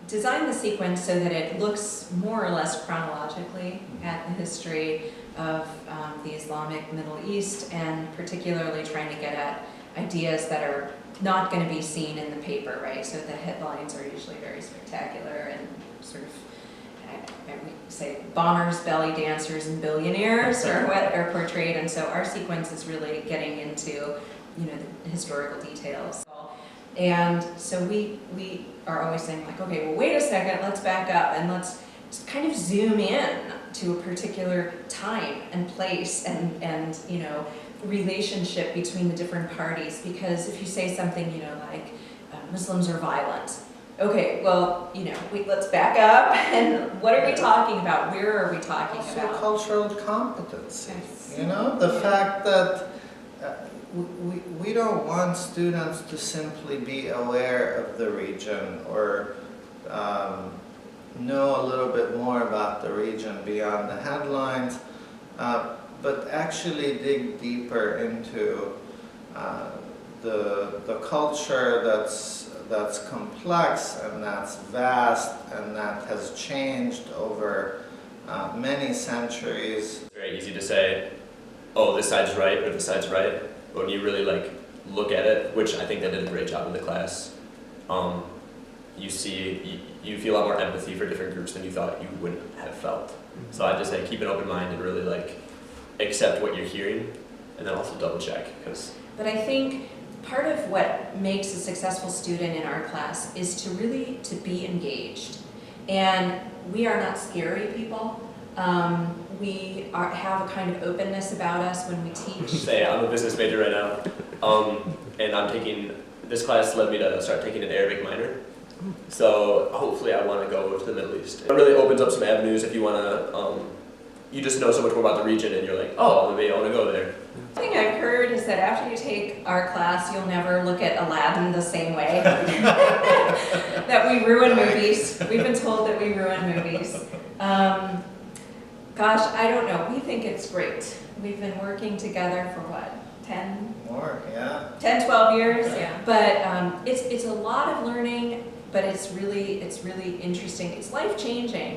designed the sequence so that it looks more or less chronologically at the history of the Islamic Middle East, and particularly trying to get at ideas that are not going to be seen in the paper, right? So the headlines are usually very spectacular and sort of, we say, bombers, belly dancers, and billionaires are what are portrayed, and so our sequence is really getting into, the historical details. And so we are always saying, like, okay, well, wait a second, let's back up and let's just kind of zoom in to a particular time and place and relationship between the different parties. Because if you say something, like Muslims are violent, okay, well, let's back up and what are we talking about? Where are we talking about? Cultural competency. Yes. The fact that we don't want students to simply be aware of the region or know a little bit more about the region beyond the headlines, but actually dig deeper into the culture that's complex and that's vast and that has changed over many centuries. It's very easy to say, oh, this side's right or this side's right. But when you really look at it, which I think they did a great job in the class, you feel a lot more empathy for different groups than you thought you would have felt. So I just say keep an open mind and really accept what you're hearing, and then also double check. But I think part of what makes a successful student in our class is to be engaged. And we are not scary people. We have a kind of openness about us when we teach. Say, I'm a business major right now, and this class led me to start taking an Arabic minor. So hopefully I want to go to the Middle East. It really opens up some avenues if you want to, you just know so much more about the region and you're like, oh, maybe I want to go there. The thing I've heard is that after you take our class, you'll never look at Aladdin the same way. That we ruin movies. We've been told that we ruin movies. Gosh, I don't know. We think it's great. We've been working together for what, 10? More, yeah. 10, 12 years? Yeah. But it's a lot of learning, but it's really interesting. It's life-changing.